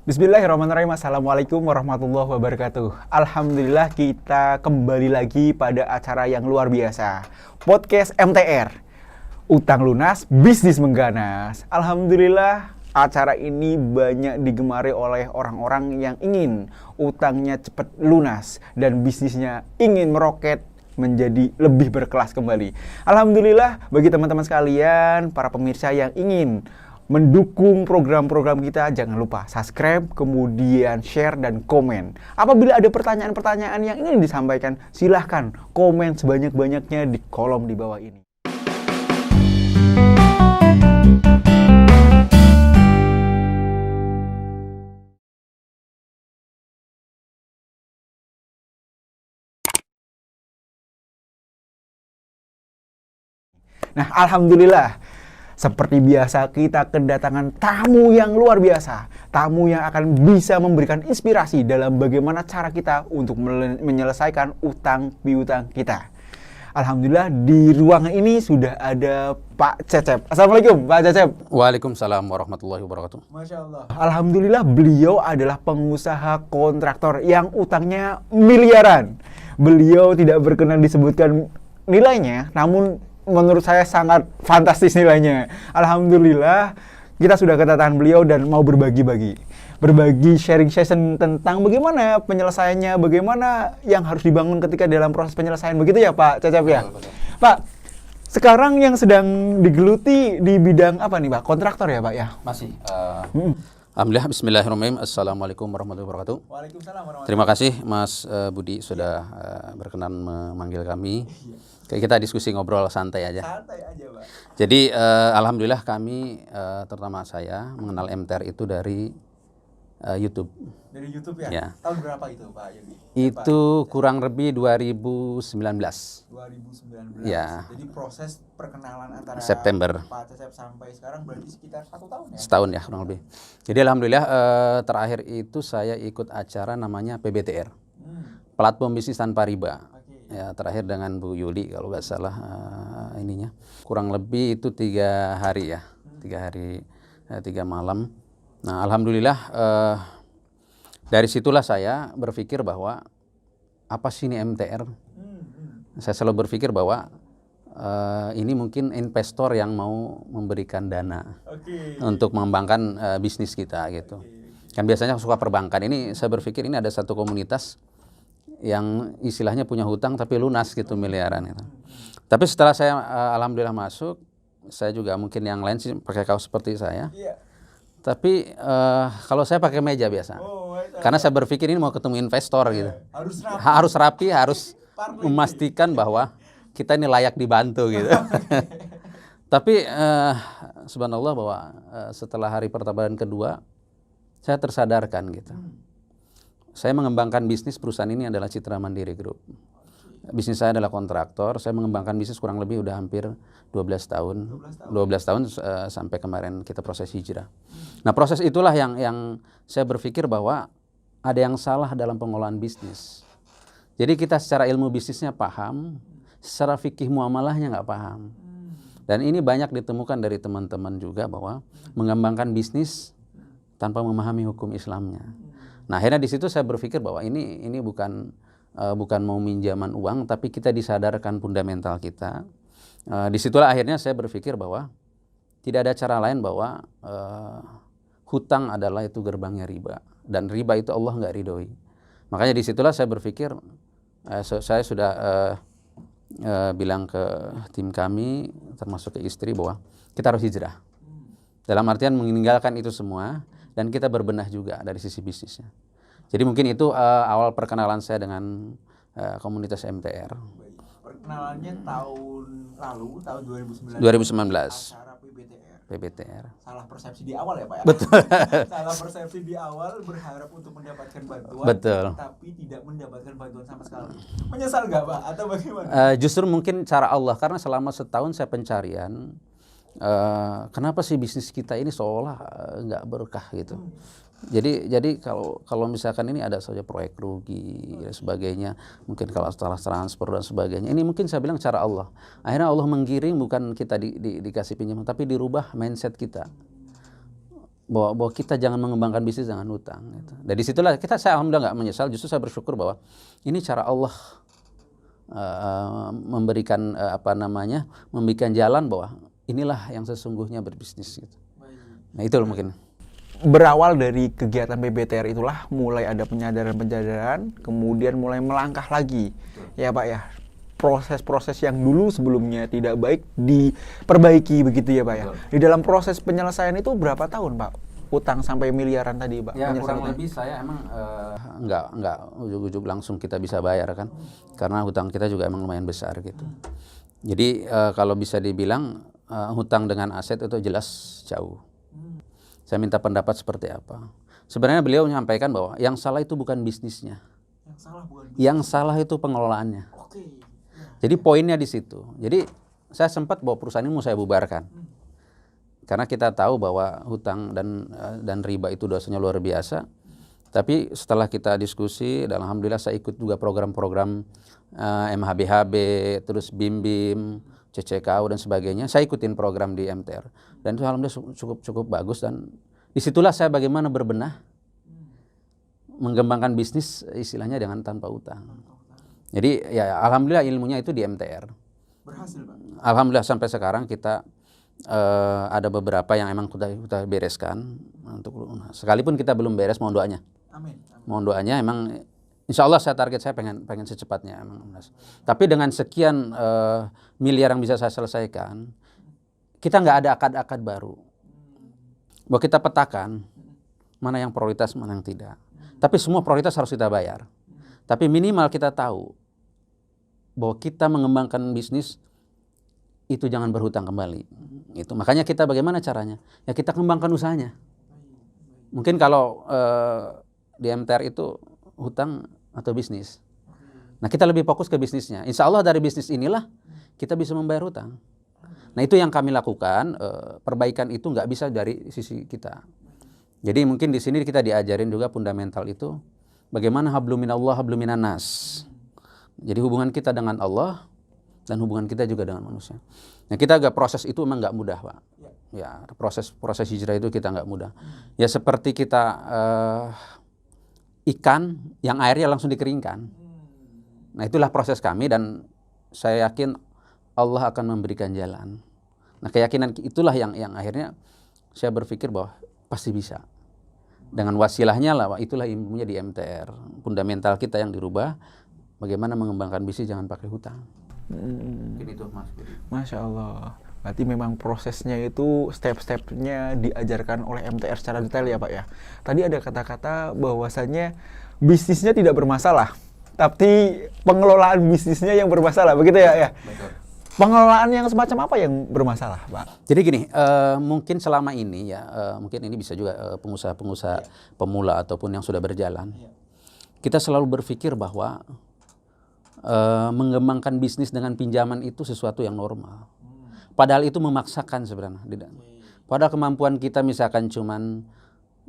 Bismillahirrahmanirrahim. Assalamualaikum warahmatullahi wabarakatuh. Alhamdulillah kita kembali lagi pada acara yang luar biasa, Podcast MTR, Utang Lunas, Bisnis Mengganas. Alhamdulillah acara ini banyak digemari oleh orang-orang yang ingin utangnya cepat lunas dan bisnisnya ingin meroket menjadi lebih berkelas kembali. Alhamdulillah bagi teman-teman sekalian, para pemirsa yang ingin mendukung program-program kita, jangan lupa subscribe, kemudian share dan komen. Apabila ada pertanyaan-pertanyaan yang ingin disampaikan, silahkan komen sebanyak-banyaknya di kolom di bawah ini. Nah, alhamdulillah seperti biasa kita kedatangan tamu yang luar biasa. Tamu yang akan bisa memberikan inspirasi dalam bagaimana cara kita untuk menyelesaikan utang piutang kita. Alhamdulillah di ruangan ini sudah ada Pak Cecep. Assalamualaikum Pak Cecep. Waalaikumsalam warahmatullahi wabarakatuh. Masya Allah. Alhamdulillah beliau adalah pengusaha kontraktor yang utangnya miliaran. Beliau tidak berkenan disebutkan nilainya, namun menurut saya sangat fantastis nilainya. Alhamdulillah kita sudah kedatangan beliau dan mau berbagi sharing session tentang bagaimana penyelesaiannya, bagaimana yang harus dibangun ketika dalam proses penyelesaian. Begitu ya Pak Cecep ya? Betul. Pak, sekarang yang sedang digeluti di bidang apa nih Pak? Kontraktor ya Pak ya? Masih. Alhamdulillah, bismillahirrahmanirrahim. Assalamualaikum warahmatullahi wabarakatuh. Waalaikumsalam warahmatullahi wabarakatuh. Terima kasih Mas Budi sudah berkenan memanggil kami. Kayak kita diskusi ngobrol santai aja. Santai aja Pak. Jadi alhamdulillah kami, terutama saya, mengenal MTR itu dari YouTube. Dari YouTube ya? Ya. Tahun berapa itu Pak Yudi? Itu kurang lebih 2019. 2019. Ya. Jadi proses perkenalan antara September. Pak Cecep sampai sekarang berarti sekitar 1 tahun ya? Setahun ya kurang lebih. Jadi alhamdulillah terakhir itu saya ikut acara namanya PBTR, Platform Bisnis Tanpa Riba. Ya, terakhir dengan Bu Yuli kalau nggak salah ininya. Kurang lebih itu 3 hari ya, 3 malam. Nah alhamdulillah dari situlah saya berpikir bahwa apa sih ini MTR? Saya selalu berpikir bahwa ini mungkin investor yang mau memberikan dana untuk mengembangkan bisnis kita gitu. Kan biasanya suka perbankan. Ini saya berpikir ini ada satu komunitas yang istilahnya punya hutang tapi lunas gitu miliaran gitu. Tapi setelah saya alhamdulillah masuk, saya juga mungkin yang lain sih pakai kaos seperti saya. Tapi kalau saya pakai meja biasa. Karena saya berpikir ini mau ketemu investor gitu. Harus rapi, harus memastikan bahwa kita ini layak dibantu gitu. Tapi subhanallah bahwa setelah hari pertama dan kedua saya tersadarkan gitu. Saya mengembangkan bisnis perusahaan ini adalah Citra Mandiri Group. Bisnis saya adalah kontraktor. Saya mengembangkan bisnis kurang lebih udah hampir 12 tahun. 12 tahun sampai kemarin kita proses hijrah. Nah proses itulah yang saya berpikir bahwa ada yang salah dalam pengelolaan bisnis. Jadi kita secara ilmu bisnisnya paham, secara fikih muamalahnya nggak paham. Dan ini banyak ditemukan dari teman-teman juga bahwa mengembangkan bisnis tanpa memahami hukum Islamnya. Nah akhirnya di situ saya berpikir bahwa ini bukan mau minjaman uang, tapi kita disadarkan fundamental kita. Disitulah akhirnya saya berpikir bahwa tidak ada cara lain bahwa hutang adalah itu gerbangnya riba, dan riba itu Allah nggak ridhoi. Makanya disitulah saya berpikir, saya sudah bilang ke tim kami, termasuk ke istri, bahwa kita harus hijrah. Dalam artian meninggalkan itu semua, dan kita berbenah juga dari sisi bisnisnya. Jadi mungkin itu awal perkenalan saya dengan komunitas MTR. Perkenalannya tahun lalu, tahun 2019. 2019. Acara PBTR. PBTR. Salah persepsi di awal ya Pak ya? Betul. Salah persepsi di awal, berharap untuk mendapatkan bantuan. Betul. Tapi tidak mendapatkan bantuan sama sekali. Menyesal nggak Pak? Atau bagaimana? Justru mungkin cara Allah, karena selama setahun saya pencarian, kenapa sih bisnis kita ini seolah nggak berkah gitu. Jadi kalau misalkan ini ada saja proyek rugi dan sebagainya, mungkin kalau setelah transfer dan sebagainya, ini mungkin saya bilang cara Allah. Akhirnya Allah menggiring, bukan kita dikasih pinjaman, tapi dirubah mindset kita. bahwa kita jangan mengembangkan bisnis dengan hutang. Gitu. Dari situlah saya alhamdulillah nggak menyesal, justru saya bersyukur bahwa ini cara Allah memberikan memberikan jalan bahwa inilah yang sesungguhnya berbisnis. Gitu. Nah itu loh mungkin. Berawal dari kegiatan PBTR itulah mulai ada penyadaran, kemudian mulai melangkah lagi, ya Pak ya. Proses-proses yang dulu sebelumnya tidak baik diperbaiki begitu ya Pak ya. Di dalam proses penyelesaian itu berapa tahun Pak? Utang sampai miliaran tadi Pak? Ya kurang lebih saya emang nggak ujuk-ujuk langsung kita bisa bayar kan, karena hutang kita juga emang lumayan besar gitu. Jadi kalau bisa dibilang hutang dengan aset itu jelas jauh. Saya minta pendapat seperti apa. Sebenarnya beliau menyampaikan bahwa yang salah itu bukan bisnisnya, yang salah itu pengelolaannya. Jadi poinnya di situ. Jadi saya sempat bahwa perusahaan ini mau saya bubarkan. Karena kita tahu bahwa hutang dan riba itu dosanya luar biasa. Tapi setelah kita diskusi, dan alhamdulillah saya ikut juga program-program MHBHB, terus BIM, CCKU dan sebagainya. Saya ikutin program di MTR. Dan itu alhamdulillah cukup bagus. Dan disitulah saya bagaimana berbenah, mengembangkan bisnis istilahnya dengan tanpa utang. Jadi ya alhamdulillah ilmunya itu di MTR. Berhasil Pak? Alhamdulillah sampai sekarang kita ada beberapa yang emang kita bereskan untuk lunas. Sekalipun kita belum beres, mohon doanya. Amin. Mohon doanya emang insya Allah saya pengen secepatnya emang lunas. Tapi dengan sekian miliar yang bisa saya selesaikan, kita nggak ada akad-akad baru. Bahwa kita petakan mana yang prioritas, mana yang tidak. Tapi semua prioritas harus kita bayar. Tapi minimal kita tahu bahwa kita mengembangkan bisnis itu jangan berhutang kembali. Itu makanya kita bagaimana caranya? Ya kita kembangkan usahanya. Mungkin kalau di MTR itu hutang atau bisnis. Nah kita lebih fokus ke bisnisnya. Insya Allah dari bisnis inilah kita bisa membayar hutang. Nah itu yang kami lakukan. Perbaikan itu nggak bisa dari sisi kita. Jadi mungkin di sini kita diajarin juga fundamental itu. Bagaimana habluminallah habluminanas. Jadi hubungan kita dengan Allah dan hubungan kita juga dengan manusia. Nah kita agak proses itu memang nggak mudah Pak. Ya proses hijrah itu kita nggak mudah. Ya seperti kita ikan yang airnya langsung dikeringkan. Nah itulah proses kami dan saya yakin Allah akan memberikan jalan. Nah keyakinan itulah yang akhirnya saya berpikir bahwa pasti bisa. Dengan wasilahnya lah, itulah ilmunya di MTR. Fundamental kita yang dirubah, bagaimana mengembangkan bisnis jangan pakai hutang. Itu Mas. Masya Allah. Berarti memang prosesnya itu step-stepnya diajarkan oleh MTR secara detail ya Pak ya. Tadi ada kata-kata bahwasannya bisnisnya tidak bermasalah, tapi pengelolaan bisnisnya yang bermasalah, begitu ya? Ya. Betul. Pengelolaan yang semacam apa yang bermasalah, Pak? Jadi gini, mungkin selama ini ya, mungkin ini bisa juga pengusaha-pengusaha pemula ataupun yang sudah berjalan. Kita selalu berpikir bahwa mengembangkan bisnis dengan pinjaman itu sesuatu yang normal. Padahal itu memaksakan sebenarnya. Padahal kemampuan kita misalkan cuman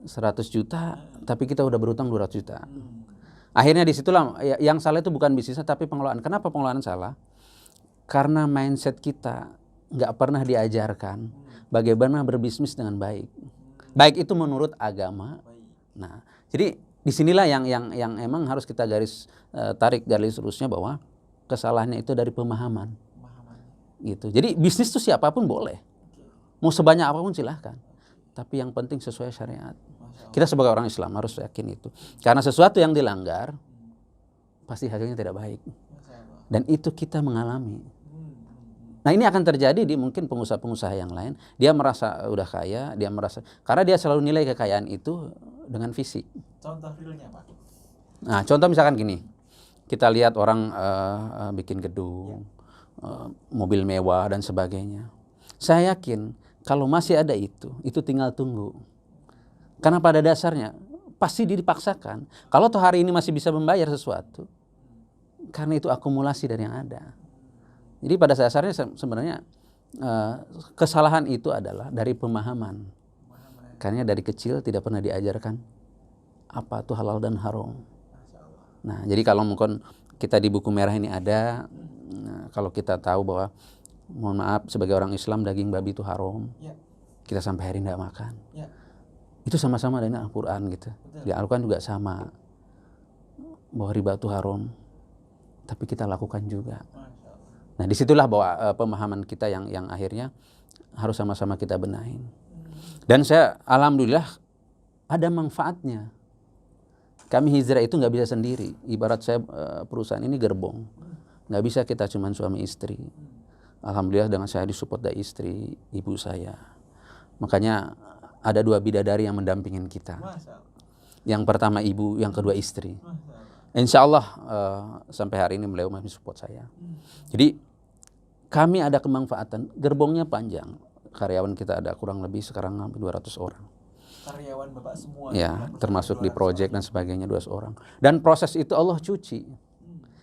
100 juta, tapi kita udah berutang 200 juta. Akhirnya disitulah yang salah itu bukan bisnisnya tapi pengelolaan. Kenapa pengelolaan salah? Karena mindset kita nggak pernah diajarkan bagaimana berbisnis dengan baik. Baik itu menurut agama. Nah, jadi disinilah yang emang harus kita tarik garis lurusnya bahwa kesalahannya itu dari pemahaman. Gitu. Jadi bisnis itu siapapun boleh. Mau sebanyak apapun silahkan. Tapi yang penting sesuai syariat. Kita sebagai orang Islam harus yakin itu. Karena sesuatu yang dilanggar pasti hasilnya tidak baik. Dan itu kita mengalami. Nah ini akan terjadi di mungkin pengusaha-pengusaha yang lain. Dia merasa udah kaya, karena dia selalu nilai kekayaan itu dengan fisik. Contoh realnya Pak? Nah contoh misalkan gini, kita lihat orang bikin gedung, mobil mewah dan sebagainya. Saya yakin kalau masih ada itu tinggal tunggu. Karena pada dasarnya pasti dipaksakan. Kalau toh hari ini masih bisa membayar sesuatu, karena itu akumulasi dari yang ada. Jadi pada dasarnya sebenarnya kesalahan itu adalah dari pemahaman. Karena dari kecil tidak pernah diajarkan apa itu halal dan haram. Nah, jadi kalau mungkin kita di buku merah ini ada, kalau kita tahu bahwa mohon maaf sebagai orang Islam daging babi itu haram, kita sampai hari ini tidak makan. Itu sama-sama dari Al-Quran gitu. Di Al-Quran juga sama bahwa riba itu haram, tapi kita lakukan juga. Nah disitulah bahwa pemahaman kita yang akhirnya harus sama-sama kita benahin. Dan saya alhamdulillah ada manfaatnya. Kami hijrah itu nggak bisa sendiri. Ibarat saya perusahaan ini gerbong, nggak bisa kita cuma suami istri. Alhamdulillah dengan saya disupport dari istri, ibu saya. Makanya ada 2 bidadari yang mendampingin kita. Yang pertama ibu, yang kedua istri. Insya Allah sampai hari ini beliau masih support saya. Jadi kami ada kemanfaatan. Gerbongnya panjang. Karyawan kita ada kurang lebih sekarang hampir 200 orang. Karyawan Bapak semua? Ya, termasuk di proyek dan sebagainya 200 orang. Dan proses itu Allah cuci.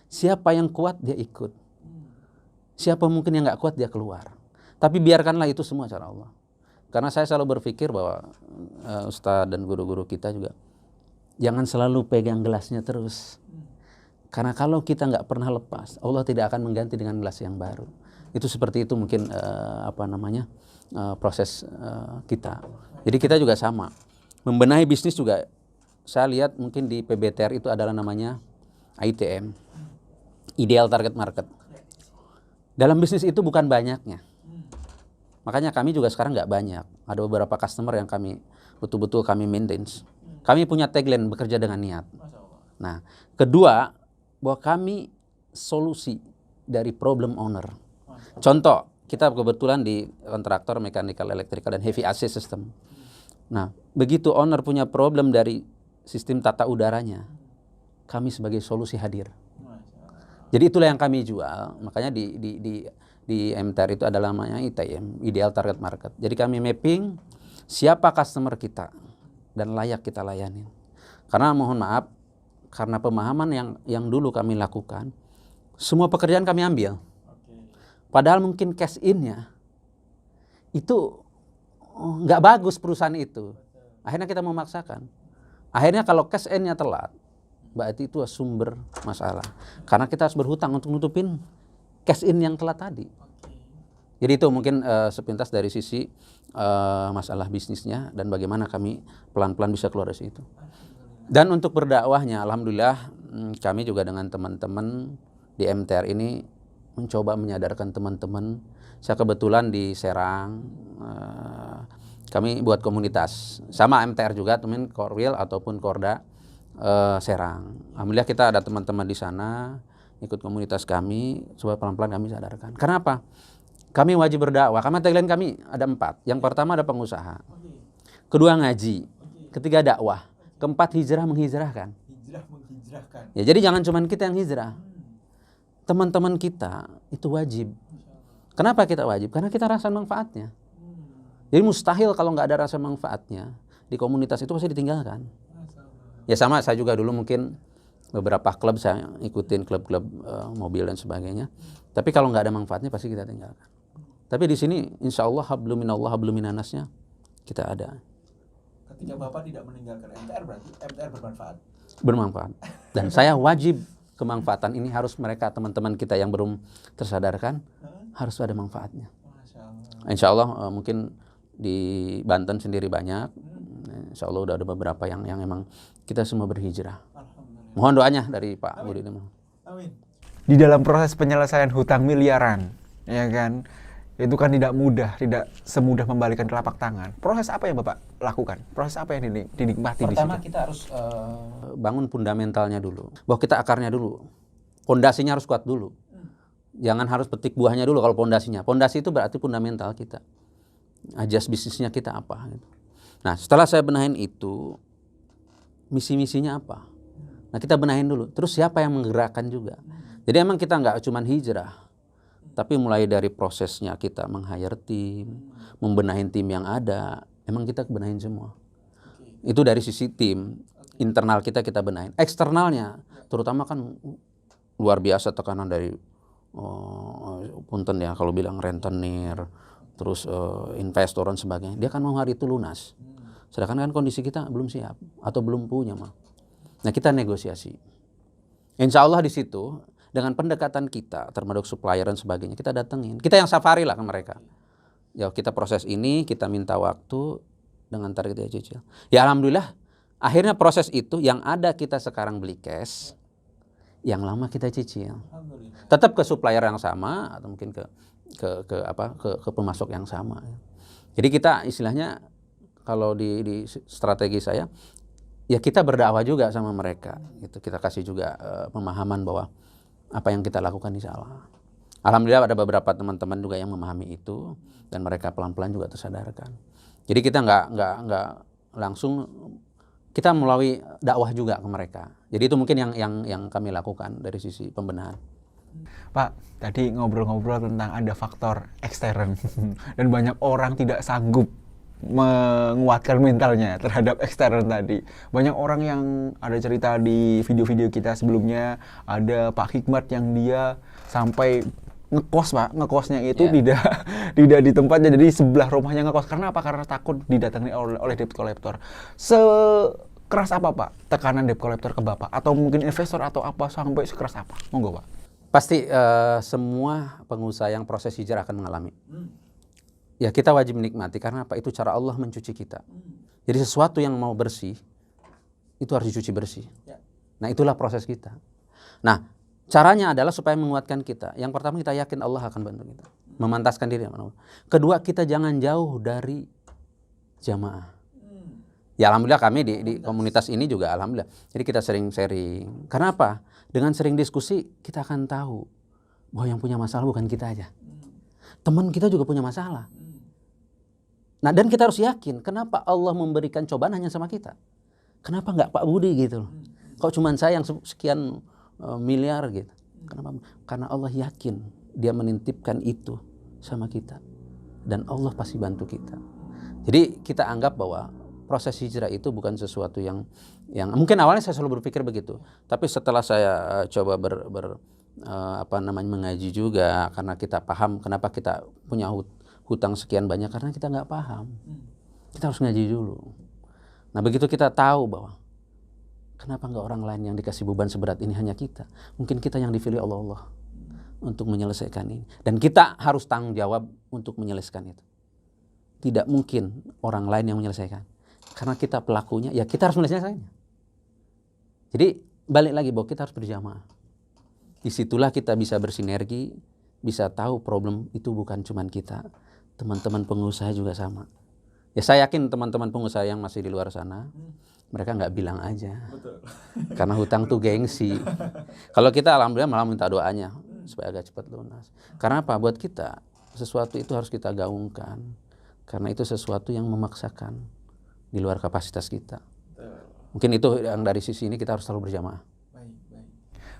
Siapa yang kuat dia ikut. Siapa mungkin yang nggak kuat dia keluar. Tapi biarkanlah itu semua cara Allah. Karena saya selalu berpikir bahwa Ustadz dan guru-guru kita juga jangan selalu pegang gelasnya terus. Karena kalau kita nggak pernah lepas, Allah tidak akan mengganti dengan gelas yang baru. Itu seperti itu mungkin proses kita. Jadi kita juga sama. Membenahi bisnis juga saya lihat mungkin di PBTR itu adalah namanya ITM. Ideal Target Market. Dalam bisnis itu bukan banyaknya. Makanya kami juga sekarang nggak banyak. Ada beberapa customer yang kami betul-betul kami maintenance. Kami punya tagline bekerja dengan niat. Nah, kedua bahwa kami solusi dari problem owner. Contoh, kita kebetulan di kontraktor mechanical, electrical dan heavy AC system. Nah, begitu owner punya problem dari sistem tata udaranya, kami sebagai solusi hadir. Jadi itulah yang kami jual. Makanya di MTR itu adalah namanya ITM, Ideal Target Market. Jadi kami mapping siapa customer kita dan layak kita layani. Karena mohon maaf, karena pemahaman yang dulu kami lakukan, semua pekerjaan kami ambil. Padahal mungkin cash in-nya itu nggak bagus perusahaan itu. Akhirnya kita memaksakan. Akhirnya kalau cash in-nya telat, berarti itu sumber masalah. Karena kita harus berhutang untuk nutupin cash in yang telat tadi. Jadi itu mungkin sepintas dari sisi masalah bisnisnya dan bagaimana kami pelan-pelan bisa keluar dari situ. Dan untuk berdakwahnya, alhamdulillah kami juga dengan teman-teman di MTR ini mencoba menyadarkan teman-teman. Saya kebetulan di Serang, kami buat komunitas. Sama MTR juga, teman Korwil ataupun Korda Serang. Alhamdulillah kita ada teman-teman di sana, ikut komunitas kami, coba pelan-pelan kami sadarkan. Kenapa? Kami wajib berdakwah. Karena tagline kami ada 4. Yang pertama ada pengusaha. Kedua ngaji. Ketiga dakwah. Keempat hijrah menghijrahkan. Hijrah menghijrahkan. Ya, jadi jangan cuma kita yang hijrah. Teman-teman kita itu wajib. Kenapa kita wajib? Karena kita rasa manfaatnya. Jadi mustahil kalau nggak ada rasa manfaatnya di komunitas itu pasti ditinggalkan. Ya sama, saya juga dulu mungkin beberapa klub saya ikutin klub-klub mobil dan sebagainya. Tapi kalau nggak ada manfaatnya pasti kita tinggalkan. Tapi di sini insya Allah hablum minallah hablum minannasnya kita ada. Ketika Bapak tidak meninggalkan MTR berarti MTR bermanfaat. Bermanfaat. Dan saya wajib kemanfaatan ini harus mereka teman-teman kita yang belum tersadarkan harus ada manfaatnya. Insya Allah mungkin di Banten sendiri banyak. Insya Allah udah ada beberapa yang emang kita semua berhijrah. Mohon doanya dari Pak Budi. Amin. Di dalam proses penyelesaian hutang miliaran, ya kan, itu kan tidak mudah, tidak semudah membalikan telapak tangan. Proses apa yang Bapak lakukan? Proses apa yang dinikmati di situ? Pertama kita harus bangun fundamentalnya dulu. Bahwa kita akarnya dulu. Pondasinya harus kuat dulu. Jangan harus petik buahnya dulu kalau pondasinya. Pondasi itu berarti fundamental kita. Ajas bisnisnya kita apa. Gitu. Nah setelah saya benahin itu, misi-misinya apa? Nah kita benahin dulu. Terus siapa yang menggerakkan juga? Jadi emang kita nggak cuma hijrah. Tapi mulai dari prosesnya kita meng-hire tim, membenahin tim yang ada, emang kita benahin semua. Itu dari sisi tim, internal kita benahin. Eksternalnya, terutama kan luar biasa tekanan dari punten ya kalau bilang rentenir, terus investor dan sebagainya. Dia kan mau hari itu lunas. Sedangkan kan kondisi kita belum siap atau belum punya mah. Nah kita negosiasi. Insya Allah di situ dengan pendekatan kita termasuk supplier dan sebagainya kita datengin. Kita yang safari lah ke mereka. Ya kita proses ini, kita minta waktu, dengan target dia cicil. Ya alhamdulillah akhirnya proses itu yang ada kita sekarang beli cash, yang lama kita cicil. Tetap ke supplier yang sama atau mungkin ke pemasok yang sama. Jadi kita istilahnya kalau di strategi saya ya kita berdakwah juga sama mereka. Gitu. Kita kasih juga pemahaman bahwa apa yang kita lakukan ini salah. Alhamdulillah ada beberapa teman-teman juga yang memahami itu dan mereka pelan-pelan juga tersadarkan. Jadi kita nggak langsung, kita melalui dakwah juga ke mereka. Jadi itu mungkin yang kami lakukan dari sisi pembenahan. Pak, tadi ngobrol-ngobrol tentang ada faktor ekstern dan banyak orang tidak sanggup menguatkan mentalnya terhadap ekstern tadi. Banyak orang yang ada cerita di video-video kita sebelumnya, ada Pak Hikmat yang dia sampai ngekos, Pak. Ngekosnya itu tidak di tempatnya, jadi sebelah rumahnya ngekos. Karena apa? Karena takut didatangi oleh debt collector. Sekeras apa, Pak, tekanan debt collector ke Bapak? Atau mungkin investor atau apa, sampai sekeras apa? Monggo, Pak. Pasti semua pengusaha yang proses hijrah akan mengalami. Ya kita wajib menikmati, karena apa? Itu cara Allah mencuci kita. Jadi sesuatu yang mau bersih, itu harus dicuci bersih. Nah itulah proses kita. Nah caranya adalah supaya menguatkan kita. Yang pertama kita yakin Allah akan bantu kita. Memantaskan diri. Kedua, kita jangan jauh dari jamaah. Ya alhamdulillah kami di komunitas ini juga alhamdulillah. Jadi kita sering sharing. Karena apa? Dengan sering diskusi kita akan tahu bahwa yang punya masalah bukan kita aja. Teman kita juga punya masalah. Nah dan kita harus yakin kenapa Allah memberikan cobaan hanya sama kita. Kenapa nggak Pak Budi gitu loh. Kok cuman saya yang sekian miliar gitu. Kenapa? Karena Allah yakin dia menitipkan itu sama kita. Dan Allah pasti bantu kita. Jadi kita anggap bahwa proses hijrah itu bukan sesuatu yang mungkin awalnya saya selalu berpikir begitu. Tapi setelah saya coba mengaji juga, karena kita paham kenapa kita punya hutang sekian banyak, karena kita nggak paham. Kita harus ngaji dulu. Nah begitu kita tahu bahwa kenapa nggak orang lain yang dikasih beban seberat ini, hanya kita. Mungkin kita yang dipilih Allah untuk menyelesaikan ini. Dan kita harus tanggung jawab untuk menyelesaikan itu. Tidak mungkin orang lain yang menyelesaikan. Karena kita pelakunya, ya kita harus menyelesaikannya. Jadi balik lagi bahwa kita harus berjamaah. Disitulah kita bisa bersinergi, bisa tahu problem itu bukan cuma kita. Teman-teman pengusaha juga sama. Ya saya yakin teman-teman pengusaha yang masih di luar sana, mereka nggak bilang aja. Betul. Karena hutang tuh gengsi. Kalau kita alhamdulillah malah minta doanya supaya agak cepat lunas. Karena apa? Buat kita sesuatu itu harus kita gaungkan. Karena itu sesuatu yang memaksakan di luar kapasitas kita. Mungkin itu yang dari sisi ini kita harus selalu berjamaah.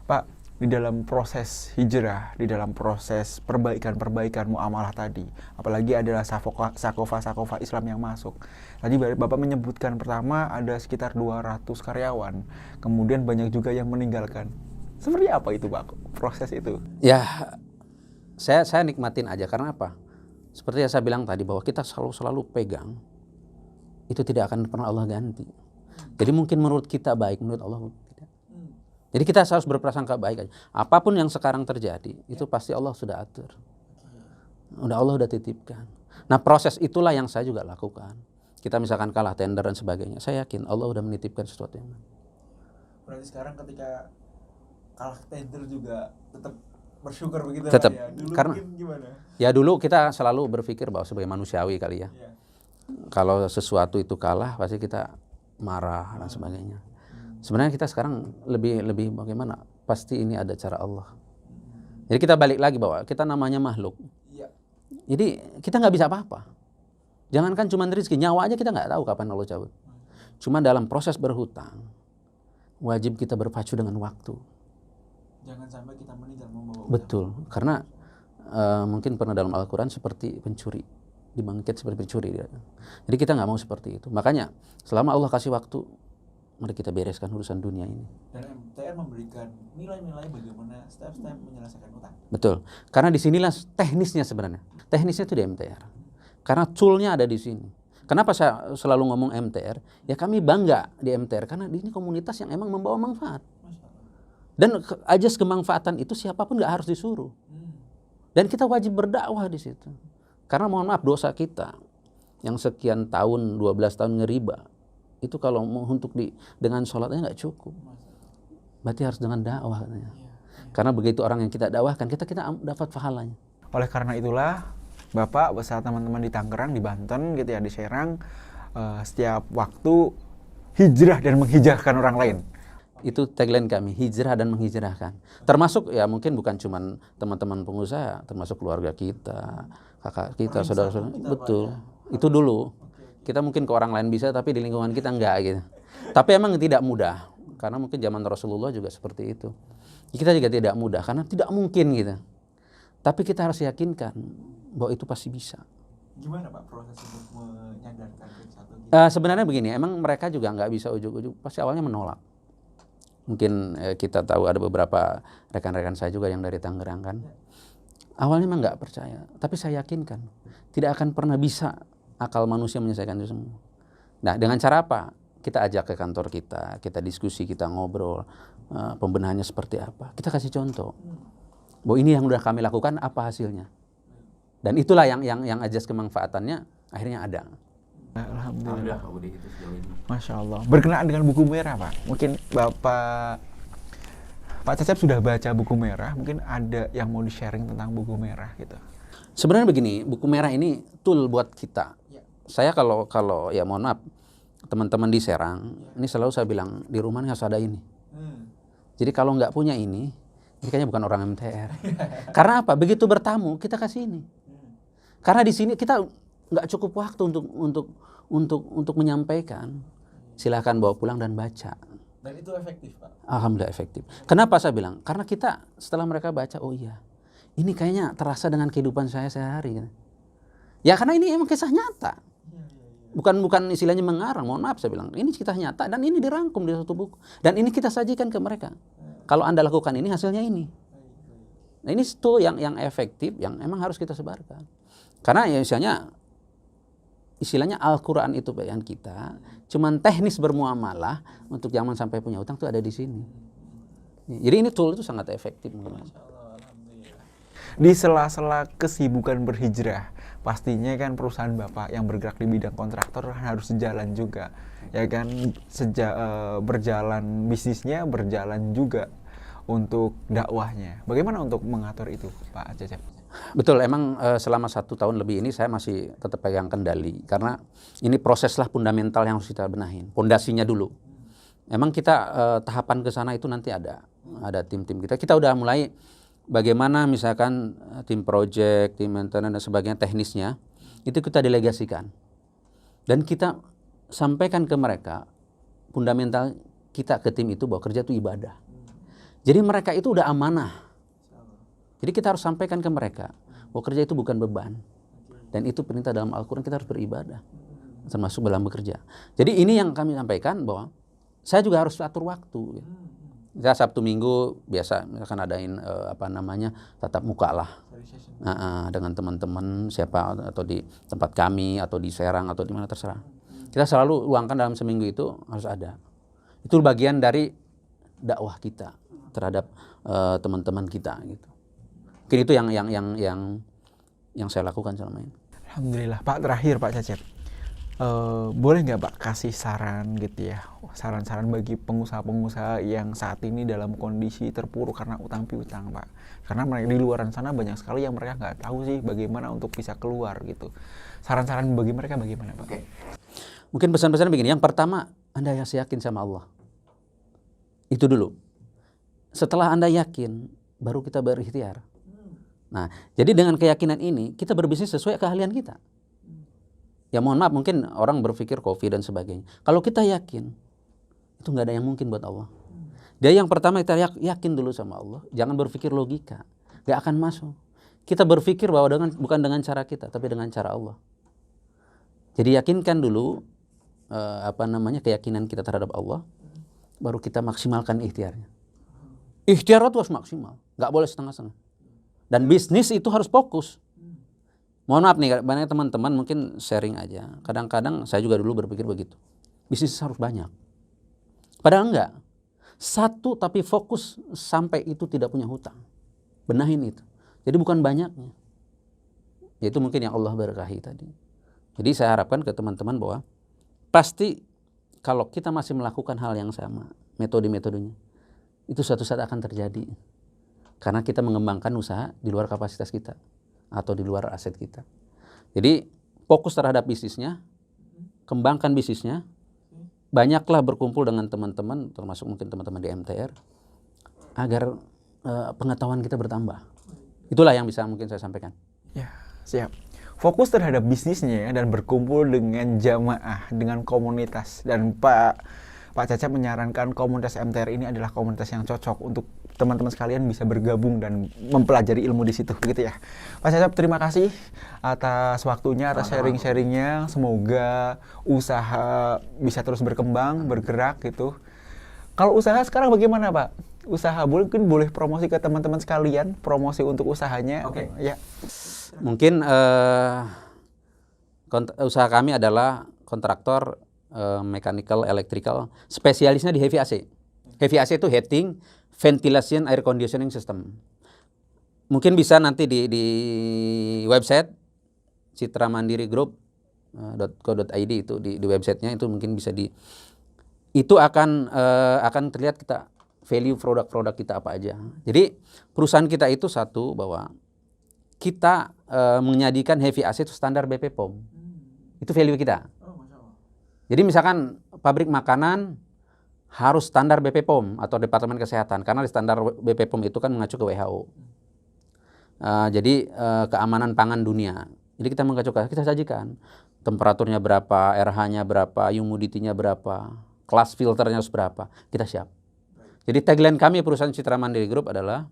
Pak, di dalam proses hijrah, di dalam proses perbaikan muamalah tadi, apalagi adalah sakofa Islam yang masuk. Tadi Bapak menyebutkan pertama ada sekitar 200 karyawan, kemudian banyak juga yang meninggalkan. Seperti apa itu, Pak, proses itu? Ya, saya nikmatin aja. Karena apa? Seperti yang saya bilang tadi, bahwa kita selalu pegang, itu tidak akan pernah Allah ganti. Jadi mungkin menurut kita baik, menurut Allah tidak. Jadi kita harus berprasangka baik aja. Apapun yang sekarang terjadi, itu pasti Allah sudah atur. Allah udah titipkan. Nah proses itulah yang saya juga lakukan. Kita misalkan kalah tender dan sebagainya, saya yakin Allah udah menitipkan sesuatu yang. Berarti sekarang ketika kalah tender juga tetap bersyukur begitu tetap, ya? Dulu karena gimana? Ya dulu kita selalu berpikir bahwa sebagai manusiawi kali ya. Kalau sesuatu itu kalah pasti kita marah dan sebagainya. Sebenarnya kita sekarang lebih bagaimana? Pasti ini ada cara Allah. Jadi kita balik lagi bahwa kita namanya makhluk. Jadi kita nggak bisa apa-apa. Jangankan cuma rezeki, nyawa aja kita nggak tahu kapan Allah cabut. Cuma dalam proses berhutang, wajib kita berpacu dengan waktu. Jangan sampai kita meninggal membawa utang. Betul, karena mungkin pernah dalam Al-Quran seperti pencuri, dibangkit seperti pencuri. Jadi kita nggak mau seperti itu. Makanya selama Allah kasih waktu, mari kita bereskan urusan dunia ini. Dan MTR memberikan nilai-nilai bagaimana step-step menyelesaikan utang. Betul, karena disinilah teknisnya sebenarnya. Teknisnya itu di MTR. Karena toolnya ada di sini. Kenapa saya selalu ngomong MTR? Ya kami bangga di MTR karena ini komunitas yang emang membawa manfaat. Dan ajas kemanfaatan itu siapapun nggak harus disuruh. Dan kita wajib berdakwah di situ. Karena mohon maaf dosa kita yang sekian tahun, 12 tahun ngeriba, itu kalau mau untuk dengan sholatnya nggak cukup. Berarti harus dengan dakwah katanya. Karena begitu orang yang kita dakwahkan, kita dapat pahalanya. Oleh karena itulah, Bapak beserta teman-teman di Tangerang, di Banten gitu ya, di Serang, setiap waktu hijrah dan menghijrahkan orang lain. Itu tagline kami, hijrah dan menghijrahkan. Termasuk ya mungkin bukan cuma teman-teman pengusaha, termasuk keluarga kita, kakak kita, saudara-saudara. Betul. Itu dulu. Kita mungkin ke orang lain bisa, tapi di lingkungan kita enggak gitu. Tapi emang tidak mudah. Karena mungkin zaman Rasulullah juga seperti itu. Kita juga tidak mudah, karena tidak mungkin gitu. Tapi kita harus yakinkan bahwa itu pasti bisa. Gimana Pak proses untuk menyadarkan satu? Sebenarnya begini, emang mereka juga nggak bisa ujuk-ujuk, pasti awalnya menolak. Mungkin kita tahu ada beberapa rekan-rekan saya juga yang dari Tangerang kan. Awalnya memang nggak percaya, tapi saya yakinkan tidak akan pernah bisa akal manusia menyelesaikan itu semua. Nah, dengan cara apa? Kita ajak ke kantor kita diskusi, kita ngobrol, pembenahannya seperti apa. Kita kasih contoh. Bahwa ini yang udah kami lakukan, apa hasilnya. Dan itulah yang ajas kemanfaatannya akhirnya ada. Alhamdulillah. Masya Allah. Berkenaan dengan buku merah, Pak. Mungkin Pak Cecep sudah baca buku merah. Mungkin ada yang mau di-sharing tentang buku merah gitu. Sebenarnya begini, buku merah ini tool buat kita. Saya kalau ya mohon maaf, teman-teman di Serang, ini selalu saya bilang di rumah harus ada ini. Jadi kalau nggak punya ini kayaknya bukan orang MTR. Karena apa? Begitu bertamu kita kasih ini. Karena di sini kita nggak cukup waktu untuk menyampaikan. Silahkan bawa pulang dan baca. Dan itu efektif Pak? Alhamdulillah efektif. Kenapa saya bilang? Karena kita setelah mereka baca, oh iya, ini kayaknya terasa dengan kehidupan saya sehari. Ya karena ini emang kisah nyata. Bukan istilahnya mengarang, mohon maaf saya bilang. Ini kisah nyata dan ini dirangkum di satu buku. Dan ini kita sajikan ke mereka. Kalau Anda lakukan ini, hasilnya ini. Nah ini itu yang efektif, yang emang harus kita sebarkan. Karena ya istilahnya Al-Quran itu bagian kita, cuman teknis bermuamalah untuk jangan sampai punya utang itu ada di sini. Jadi ini tool itu sangat efektif. Di sela-sela kesibukan berhijrah, pastinya kan perusahaan Bapak yang bergerak di bidang kontraktor harus sejalan juga. Ya kan, berjalan bisnisnya, berjalan juga untuk dakwahnya. Bagaimana untuk mengatur itu, Pak Cecep? Betul, emang selama 1 tahun lebih ini saya masih tetap pegang kendali. Karena ini proseslah fundamental yang harus kita benahin. Pondasinya dulu. Emang kita tahapan ke sana itu nanti ada tim-tim kita. Kita udah mulai bagaimana misalkan tim project, tim maintenance dan sebagainya teknisnya. Itu kita delegasikan. Dan kita sampaikan ke mereka fundamental kita ke tim itu bahwa kerja itu ibadah. Jadi mereka itu udah amanah. Jadi kita harus sampaikan ke mereka bahwa kerja itu bukan beban. Dan itu perintah dalam Al-Quran, kita harus beribadah. Termasuk dalam bekerja. Jadi ini yang kami sampaikan bahwa saya juga harus atur waktu. Ya, Sabtu Minggu biasa misalkan adain tatap muka lah. Dengan teman-teman siapa atau di tempat kami atau di Serang atau di mana terserah. Kita selalu luangkan dalam seminggu itu harus ada. Itu bagian dari dakwah kita terhadap teman-teman kita gitu. Mungkin itu yang saya lakukan selama ini. Alhamdulillah. Pak, terakhir Pak Cecep, boleh nggak Pak kasih saran gitu ya, saran-saran bagi pengusaha-pengusaha yang saat ini dalam kondisi terpuruk karena utang piutang, Pak? Karena mereka di luar sana banyak sekali yang mereka nggak tahu sih bagaimana untuk bisa keluar gitu. Saran-saran bagi mereka bagaimana, Pak? Oke. Mungkin pesan-pesan begini. Yang pertama, Anda harus yakin sama Allah. Itu dulu. Setelah Anda yakin, baru kita berikhtiar. Nah, jadi dengan keyakinan ini, kita berbisnis sesuai keahlian kita. Ya mohon maaf, mungkin orang berpikir COVID dan sebagainya. Kalau kita yakin, itu nggak ada yang mungkin buat Allah. Dia yang pertama kita yakin dulu sama Allah. Jangan berpikir logika. Nggak akan masuk. Kita berpikir bahwa bukan dengan cara kita, tapi dengan cara Allah. Jadi yakinkan dulu keyakinan kita terhadap Allah, baru kita maksimalkan ikhtiarnya. Ikhtiar itu harus maksimal, nggak boleh setengah-setengah. Dan bisnis itu harus fokus. Mohon maaf nih, banyak teman-teman mungkin sharing aja. Kadang-kadang saya juga dulu berpikir begitu. Bisnis harus banyak. Padahal enggak. Satu tapi fokus sampai itu tidak punya hutang. Benahin itu. Jadi bukan banyaknya. Yaitu mungkin yang Allah berkahi tadi. Jadi saya harapkan ke teman-teman bahwa pasti kalau kita masih melakukan hal yang sama, metode-metodenya, itu suatu saat akan terjadi. Karena kita mengembangkan usaha di luar kapasitas kita atau di luar aset kita. Jadi fokus terhadap bisnisnya, kembangkan bisnisnya, banyaklah berkumpul dengan teman-teman, termasuk mungkin teman-teman di MTR, agar pengetahuan kita bertambah. Itulah yang bisa mungkin saya sampaikan. Ya, siap. Fokus terhadap bisnisnya ya, dan berkumpul dengan jamaah, dengan komunitas. Dan Pak Cecep menyarankan komunitas MTR ini adalah komunitas yang cocok untuk teman-teman sekalian bisa bergabung dan mempelajari ilmu di situ, begitu ya. Pak Cecep, terima kasih atas waktunya, atas sharing-sharingnya. Semoga usaha bisa terus berkembang, bergerak gitu. Kalau usaha sekarang bagaimana, Pak? Usaha mungkin boleh promosi ke teman-teman sekalian, promosi untuk usahanya. Oke. Ya. Mungkin usaha kami adalah kontraktor mechanical, electrical, spesialisnya di heavy AC. Heavy AC itu heating, ventilation, air conditioning system. Mungkin bisa nanti di website citramandirigroup.co.id itu di websitenya itu mungkin bisa itu akan terlihat kita value produk-produk kita apa aja. Jadi perusahaan kita itu satu bahwa kita menyajikan heavy AC itu standar BP POM. Itu value kita. Jadi misalkan pabrik makanan harus standar BP POM atau Departemen Kesehatan, karena di standar BP POM itu kan mengacu ke WHO. Jadi keamanan pangan dunia. Jadi kita mengacu, kita sajikan temperaturnya berapa, RH-nya berapa, humidity-nya berapa, kelas filternya harus berapa, kita siap. Jadi tagline kami perusahaan Citra Mandiri Group adalah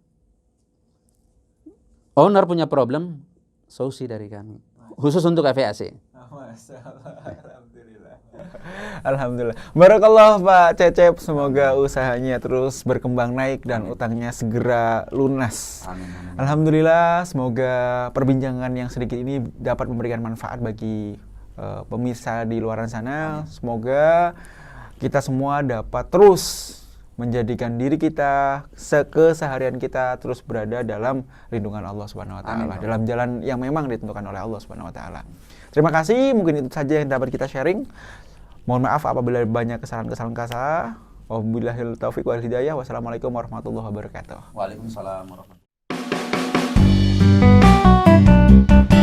owner punya problem, solusi dari kami. Khusus untuk AVAC. Alhamdulillah. Barakallah Pak Cecep, semoga usahanya terus berkembang naik dan utangnya segera lunas. Amin. Alhamdulillah, semoga perbincangan yang sedikit ini dapat memberikan manfaat bagi pemirsa di luar sana. Semoga kita semua dapat terus menjadikan diri kita, keseharian kita terus berada dalam lindungan Allah Subhanahu wa taala, dalam jalan yang memang ditentukan oleh Allah Subhanahu wa taala. Terima kasih, mungkin itu saja yang dapat kita sharing. Mohon maaf apabila banyak kesalahan-kesalahan kata. Wabillahil taufiq wal hidayah. Wassalamualaikum warahmatullahi wabarakatuh. Waalaikumsalam warahmatullahi wabarakatuh.